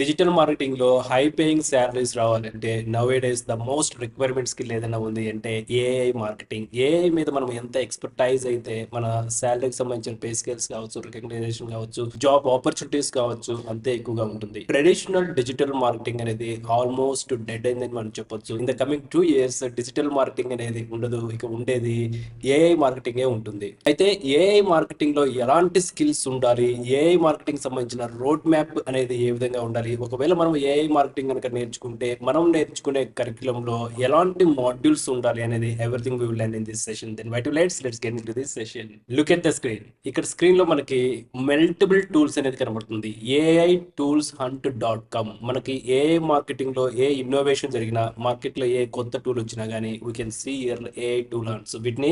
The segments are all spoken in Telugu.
డిజిటల్ మార్కెటింగ్ లో హై పేయింగ్ శాలరీస్ రావాలంటే now days the most requirement skill ఏదైనా ఉంది అంటే ఏఐ మార్కెటింగ్. ఏఐ మీద మనం ఎంత ఎక్స్పర్టైజ్ అయితే మన శాలరీకి సంబంధించిన పే స్కేల్స్ కావచ్చు, రికగ్నైజేషన్ కావచ్చు, జాబ్ ఆపర్చునిటీస్ కావచ్చు అంతే ఎక్కువగా ఉంటుంది. ట్రెడిషనల్ డిజిటల్ మార్కెటింగ్ అనేది ఆల్మోస్ట్ డెడ్ అయిందని మనం చెప్పొచ్చు. In the coming 2 years digital marketing అనేది ఉండదు, ఇక ఉండేది ఏఐ మార్కెటింగే ఉంటుంది. అయితే ఏఐ మార్కెటింగ్ లో ఎలాంటి స్కిల్స్ ఉండాలి, ఏఐ మార్కెటింగ్ సంబంధించిన రోడ్ మ్యాప్ అనేది ఏ విధంగా ఉండాలి, ఒకవేళ మనం ఏఐ మార్కెటింగ్ కనుక నేర్చుకుంటే మనం నేర్చుకునే కరికులం లో ఎలాంటి మాడ్యూల్స్ ఉండాలి అనేది everything we will learn in this session. Then wait let's get into this session. Look at the screen. ఇక్కడ స్క్రీన్ లో మనకి మల్టిపుల్ టూల్స్ అనేది కనబడుతుంది. AIToolsHunt.com. మనకి ఏఐ మార్కెటింగ్ లో ఏ ఇన్నోవేషన్ జరిగినా, మార్కెట్ లో ఏ కొత్త టూల్ వచ్చినా గానీ we can see here AI tool hunts. వీటిని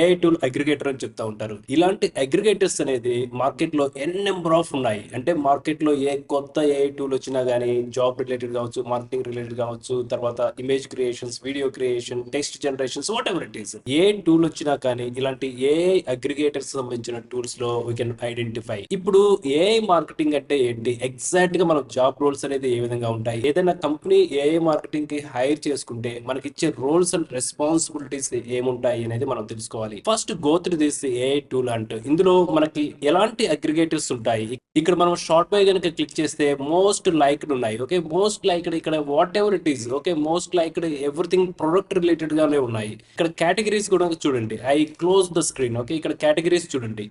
ఏఐ టూల్ అగ్రిగేటర్ అని చెప్తా ఉంటారు. ఇలాంటి అగ్రిగేటర్స్ అనేది మార్కెట్ లో ఎన్ నెంబర్ ఆఫ్ ఉన్నాయి. అంటే మార్కెట్ లో ఏ కొత్త ఏఐ టూల్ వచ్చినా గానీ జాబ్ రిలేటెడ్ కావచ్చు, మార్కెటింగ్ రిలేటెడ్ కావచ్చు, తర్వాత image creations, video creation, text generations, what ever it is, A tool వచ్చినా కానీ ఇలాంటి ఏఐ అగ్రిగేటర్స్ సంబంధించిన టూల్స్ లో వీ కెన్ ఐడెంటిఫై. ఇప్పుడు ఏఐ మార్కెటింగ్ అంటే ఏంటి, ఎగ్జాక్ట్ గా మన జాబ్ రోల్స్ అనేది ఏ విధంగా ఉంటాయి, ఏదైనా కంపెనీ ఏఐ మార్కెటింగ్ కి హైర్ చేసుకుంటే మనకి ఇచ్చే రోల్స్ అండ్ రెస్పాన్సిబిలిటీస్ ఏముంటాయి అనేది మనం తెలుసుకోవాలి. First go through this AI tool అంటే ఇందులో మనకి ఎలాంటి అగ్రిగేటర్స్ ఉంటాయి. ఇక్కడ మనం షార్ట్ బై కనుక క్లిక్ చేస్తే మోస్ట్ లైక్డ్ ఉన్నాయి. ఓకే, మోస్ట్ లైక్డ్ ఇక్కడ whatever it is. Okay, most liked everything product related గానే ఉన్నాయి. ఇక్కడ కేటగిరీస్ కూడా చూడండి. I close the screen. Okay, ఇక్కడ కేటగిరీస్ చూడండి.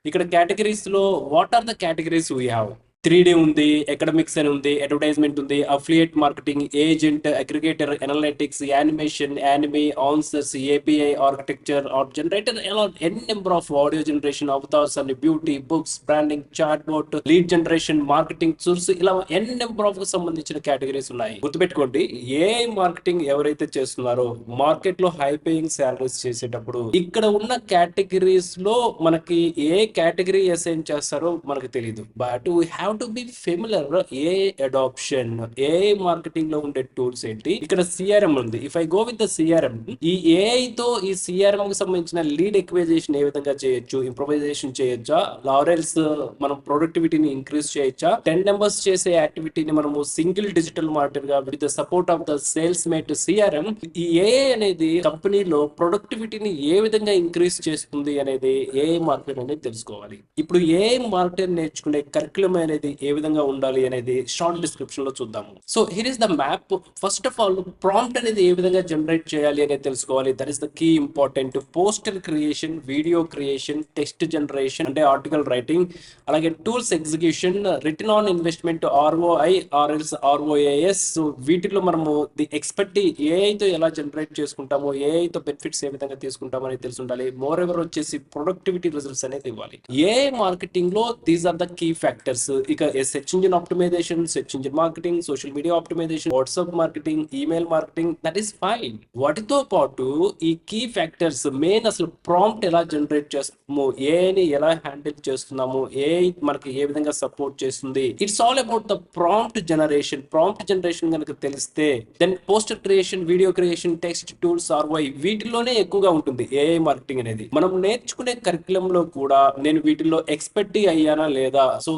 ఇక్కడ కేటగిరీస్ లో what are the categories we have. 3D ఉంది, ఎకడమిక్స్ అని ఉంది, అడ్వర్టైజ్మెంట్ ఉంది, affiliate marketing, agent, aggregator, analytics, animation, anime, answers, API, architecture, art generator, n number of audio generation, avatars and beauty, books, branding, chat bot, lead generation, marketing source, ఇలా ఎన్ నెంబర్ ఆఫ్ సంబంధించిన కేటగిరీస్ ఉన్నాయి. గుర్తుపెట్టుకోండి, ఏఐ మార్కెటింగ్ ఎవరైతే చేస్తున్నారో మార్కెట్ లో హై పేయింగ్ శాలరీస్ చేసేటప్పుడు ఇక్కడ ఉన్న కేటగిరీస్ లో మనకి ఏ కేటగిరీ అసైన్ చేస్తారో మనకు తెలియదు. But we have to be familiar AI adoption. AI marketing లో ఉండే టూల్స్ ఏంటి, ఇక్కడ సిఆర్ఎం ఉంది. If I go with the CRM, ఈ ఏఐ తో ఈ సిఆర్ఎం కి సంబంధించిన లీడ్ ఎక్విజేషన్ ఏ విధంగా చేయొచ్చు, ఇంప్రొవైజేషన్ చేయొచ్చా, లారెల్స్ మనం ప్రొడక్టివిటీని ఇంక్రీజ్ చేయొచ్చా, 10 నెంబర్స్ చేసే యాక్టివిటీని మనము సింగిల్ డిజిటల్ మార్కెటర్ గా with the support of the Salesmate CRM, ఈ ఏఐ అనేది కంపెనీలో ప్రొడక్టివిటీని ఏ విధంగా ఇంక్రీజ్ చేస్తుంది అనేది ఏఐ మార్కెట్ అనేది తెలుసుకోవాలి. ఇప్పుడు ఏఐ మార్కెట్ నేర్చుకునే కరికులం అనేది ఏ విధంగా ఉండాలి అనేది షార్ట్ డిస్క్రిప్షన్ లో చూద్దాము. So here is the map. First of all prompt అనేది ఏ విధంగా జనరేట్ చేయాలి అనేది తెలుసుకోవాలి. That is the key important. Poster creation, video creation, text generation అంటే ఆర్టికల్ రైటింగ్, అలాగే tools execution, return on investment, ROI, RLS, ROAS. వీటిలో మనము ది ఎక్స్పర్టీ ఏఐతో ఎలా జనరేట్ చేసుకుంటామో, ఏఐతో బెనిఫిట్స్ ఏ విధంగా తీసుకుంటామో అనేది తెలిసి ఉండాలి. మోర్ ఎవర్ వచ్చేసి ప్రొడక్టివిటీ రిజల్ట్స్ అనేది ఇవ్వాలి. ఏఐ మార్కెటింగ్ లో these are the key factors. ఇక search engine optimisation, search engine marketing, social media optimisation, WhatsApp marketing, email marketing, that is fine. వాటితో పాటు ఈ కీ ఫ్యాక్టర్స్ మెయిన్, అసలు ప్రాంప్ట్ ఎలా జనరేట్ చేస్తాము, ఏఐని ఎలా హ్యాండిల్ చేస్తున్నాము, ఏఐ మనకి ఏ విధంగా సపోర్ట్ చేస్తుంది, it's all about the prompt generation. Prompt generation కనుక తెలిస్తే then poster creation, video creation, text tools, ROI వీటిలోనే ఎక్కువగా ఉంటుంది ఏఐ మార్కెటింగ్ అనేది. మనం నేర్చుకునే కరికులం లో కూడా నేను వీటిల్లో ఎక్స్పర్టీ అయ్యానా లేదా, సో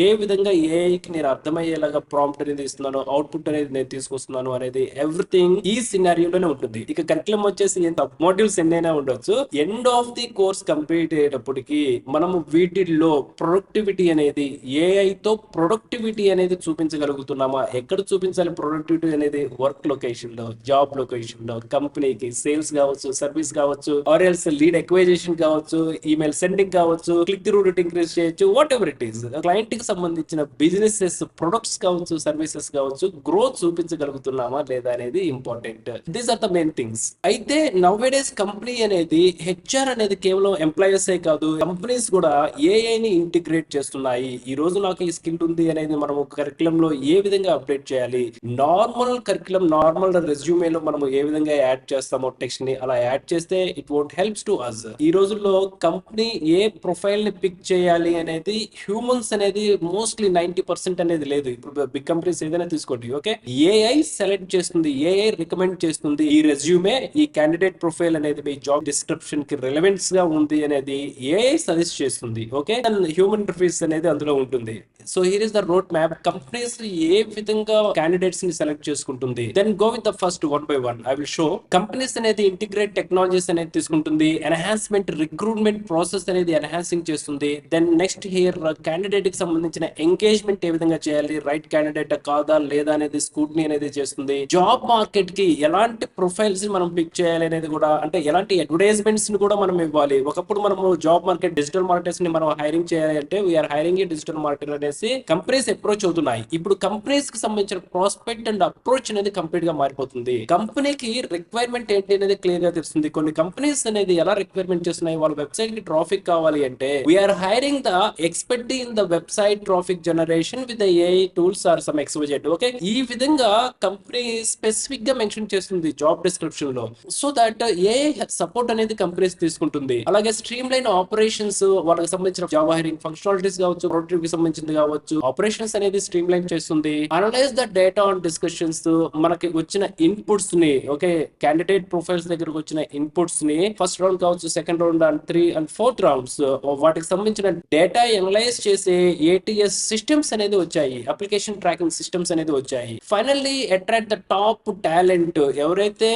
ఏ విధంగా ఏఐకి నేను అర్థమయ్యేలాగా ప్రాంప్ట్ అనేది ఇస్తున్నాను, అవుట్పుట్ అనేది నేను తీసుకొస్తున్నాను అనేది ఎవ్రీథింగ్ ఈ సినారియోలోనే ఉంటుంది. ఇక కరికులం వచ్చేసి ఎంత మాడ్యూల్స్ ఎన్నైనా ఉండొచ్చు, end of the course complete అయ్యేటప్పటికి మనము వీటిల్లో ప్రొడక్టివిటీ అనేది, ఏఐతో ప్రొడక్టివిటీ అనేది చూపించగలుగుతున్నామా, ఎక్కడ చూపించాలి ప్రొడక్టివిటీ అనేది, వర్క్ లొకేషన్ లో, జాబ్ లొకేషన్ లో, కంపెనీకి సేల్స్ కావచ్చు, సర్వీస్ కావచ్చు, ఆర్ఎల్స్ లీడ్ ఎక్వైజేషన్ కావచ్చు, ఈమెయిల్ సెండింగ్ కావచ్చు, క్లిక్ త్రూ రేట్ ఇంక్రీజ్ చేయొచ్చు, whatever it is. Client కి సంబంధించిన బిజినెసెస్, ప్రొడక్ట్స్ కావచ్చు, సర్వీసెస్ కావచ్చు, గ్రోత్ చూపించగలుగుతున్నామా లేదా అనేది important. These are the main things. అయితే నవ్ డేస్ కంపెనీ అనేది, హెచ్ఆర్ అనేది కేవలం ఎంప్లాయర్స్ ఏ కాదు, కంపెనీస్ కూడా ఏఐని ఇంటిగ్రేట్ చేస్తున్నాయి. ఈ రోజు నాకు ఈ స్కిల్ ఉంది అనేది మనం కరికులం లో ఏ విధంగా అప్డేట్ చేయాలి, నార్మల్ కరికులం, నార్మల్ రెజ్యూమేలో మనం ఏ విధంగా యాడ్ చేస్తామో టెక్స్ట్ ని, అలా యాడ్ చేస్తే it won't helps to us. ఈ రోజుల్లో కంపెనీ ఏ ప్రొఫైల్ ని పిక్ చేయాలి అనేది హ్యూమన్స్ అనేది మోస్ట్లీ 90% అనేది లేదు. ఇప్పుడు బిగ్ కంపెనీస్ ఏదైనా తీసుకోండి, ఓకే, ఏఐ సెలెక్ట్ చేస్తుంది, ఏఐ రికమెండ్ చేస్తుంది ఈ రెజ్యూమే, ఈ క్యాండిడేట్ ప్రొఫైల్ అనేది మీ జాబ్ డిస్క్రిప్షన్ కి రిలవెన్స్ గా ఉంది అనేది ఏఐ సజెస్ట్ చేస్తుంది. ఓకే, హ్యూమన్ ఇంటర్ఫేస్ అనేది అందులో ఉంటుంది. So here is the road map. Companies ఏ విధంగా క్యాండిడేట్స్ ని సెలెక్ట్ చేసుకుంటుంది, then go with the first one by one. I will show. Companies అనేది ఇంటిగ్రేట్ టెక్నాలజీస్ అనేది తీసుకుంటుంది, ఎన్హాన్స్మెంట్ రిక్రూట్మెంట్ ప్రాసెస్ అనేది ఎన్హాన్సింగ్ చేస్తుంది. దెన్ నెక్స్ట్ హియర్ క్యాండిడేట్ కి సంబంధించిన ఎంగేజ్మెంట్ ఏ విధంగా చేయాలి, రైట్ క్యాండిడేట్ కాదా లేదా అనేది స్క్రూటినీ అనేది చేస్తుంది. జాబ్ మార్కెట్ కి ఎలాంటి ప్రొఫైల్స్ మనం పిక్ చేయాలి అనేది కూడా, అంటే ఎలాంటి అడ్వర్టైజ్మెంట్స్ ని కూడా మనం ఇవ్వాలి. ఒకప్పుడు మనము జాబ్ మార్కెట్ డిజిటల్ మార్కెటర్స్ ని మనం హైరింగ్ చేయాలి అంటే వీఆర్ హైరింగ్ ఏ డిజిటల్ మార్కెటర్ అనేసి కంపెనీస్ అప్రోచ్ అవుతున్నాయి. ఇప్పుడు కంపెనీస్ కి సంబంధించిన ప్రాస్పెక్ట్ అండ్ అప్రోచ్ అనేది కంప్లీట్ గా మారిపోతుంది. కంపెనీకి రిక్వైర్మెంట్ ఏంటి అనేది క్లియర్ గా తెలుస్తుంది. కొన్ని కంపెనీస్ అనేది ఎలా రిక్వైర్మెంట్ చేస్తున్నాయి, వాళ్ళ వెబ్సైట్ కి ట్రాఫిక్ కావాలి అంటే we are hiring the expert in the website traffic generation with AI tools or some XYZ. Okay, ఈ విధంగా కంపెనీ స్పెసిఫిక్ గా మెన్షన్ చేస్తుంది జాబ్ డిస్క్రిప్షన్ లో, సో దట్ ఏఐ సపోర్ట్ అనేది కంపెనీస్ తీసుకుంటుంది. అలాగే స్ట్రీమ్ లైన్ ఆపరేషన్స్, వాళ్ళకి సంబంధించిన జాబ్ హైరింగ్ ఫంక్షనాలిటీస్ కావచ్చు, ప్రొడక్టివిటీ కి సంబంధించింది కావచ్చు, ఆపరేషన్స్ అనేది స్ట్రీమ్ లైన్ చేస్తుంది. Analyse the data on discussions, మనకి వచ్చిన ఇన్పుట్స్ ని, ఓకే, క్యాండిడేట్ ప్రొఫైల్స్ దగ్గరకు వచ్చిన ఇన్పుట్స్ ని ఫస్ట్ రౌండ్ కావచ్చు, second round and 3 and 4th rounds, వాటికి సంబంధించిన డేటా అనలైజ్ చేసే ఏటీఎస్ సిస్టమ్స్ అనేది వచ్చాయి, అప్లికేషన్ ట్రాకింగ్ సిస్టమ్స్ అనేది వచ్చాయి. Finally attract the top talent. ఎవరైతే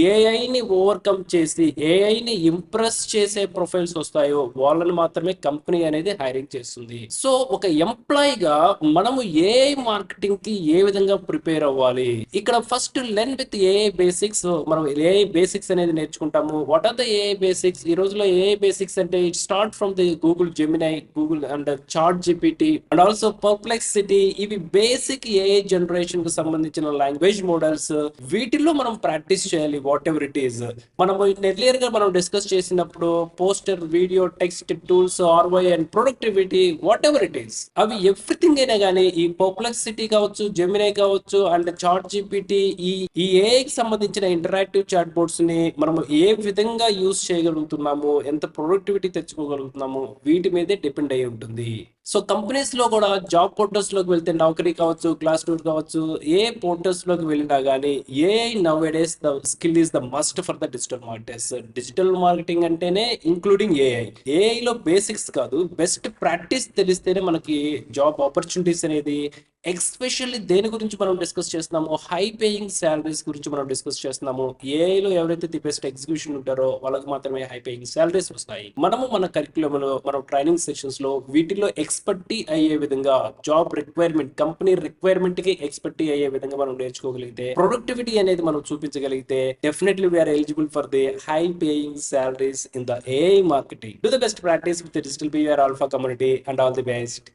ఏఐ ని ఓవర్కమ్ చేసి ఏఐ ని ఇంప్రెస్ చేసే ప్రొఫైల్స్ వస్తాయో వాళ్ళని మాత్రమే కంపెనీ అనేది హైరింగ్ చేస్తుంది. సో ఒక ఎంప్లాయ్ గా మనము ఏఐ మార్కెటింగ్ కి ఏ విధంగా ప్రిపేర్ అవ్వాలి, ఇక్కడ first learn with AI basics. మనం ఏఐ బేసిక్స్ అనేది నేర్చుకుంటాము. What are the AI basics? ఈ రోజులో ఏఐ బేసిక్స్ అంటే it start from the Google Gemini, Google and ChatGPT and also Perplexity. ఇవి బేసిక్ ఏఐ జనరేషన్ కు సంబంధించిన లాంగ్వేజ్ మోడల్స్. వీటిల్లో మనం ప్రాక్టీస్ చేయాలి వాట్ ఎవర్ ఇట్ ఈస్. మనము ఎర్లియర్ గా మనం డిస్కస్ చేసినప్పుడు పోస్టర్, వీడియో, టెక్స్ట్ టూల్స్, ఆర్వై and productivity, whatever it is, అవి ఎవ్రీథింగ్ అయినా కానీ ఈ పర్ప్లెక్సిటీ కావచ్చు, జెమినై కావచ్చు అండ్ చాట్ జీపీటీ, ఈ ఏఐ కి సంబంధించిన ఇంటరాక్టివ్ చాట్ బోర్డ్స్ ని మనము ఏ విధంగా యూజ్ చేయగలుగుతున్నాము, ఎంత ప్రొడక్టివిటీ తెచ్చుకోగలుగుతున్నాము, వీటి మీదే డిపెండ్ అయి ఉంటుంది. సో కంపెనీస్ లో కూడా జాబ్ పోర్టల్స్ లోకి వెళ్తే నౌకరీ కావచ్చు, క్లాస్ డోర్ కావచ్చు, ఏ పోర్టల్స్ లోకి వెళ్ళినా కానీ AI now days the skill is the must for the digital marketers. Digital marketing అంటేనే ఇంక్లూడింగ్ ఏఐ. ఏఐ లో బేసిక్స్ కాదు, బెస్ట్ ప్రాక్టీస్ తెలిస్తేనే మనకి జాబ్ ఆపర్చునిటీస్ అనేది, ఎక్స్పెషల్లీ దేని గురించి మనం డిస్కస్ చేస్తున్నాము, హై పేయింగ్ శాలరీస్ గురించి మనం డిస్కస్ చేస్తున్నాము. ఏఐలో ఎవరైతే ది బెస్ట్ ఎగ్జిక్యూషన్ ఉంటారో వాళ్ళకి మాత్రమే హై పేయింగ్ శాలరీస్ వస్తాయి. మనము మన కరిక్యులం లో, మనం ట్రైనింగ్ సెషన్స్ లో వీటిలో ఎక్స్పర్టీ అయ్యే విధంగా, జాబ్ రిక్వైర్మెంట్, కంపెనీ రిక్వైర్మెంట్ కి ఎక్స్పర్టీ అయ్యే విధంగా మనం నేర్చుకోగలిగితే, ప్రొడక్టివిటీ అనేది మనం చూపించగలిగితే, definitely we are eligible for the high paying salaries in the AI marketing. Do the best practice with digital BR alpha community and all the best.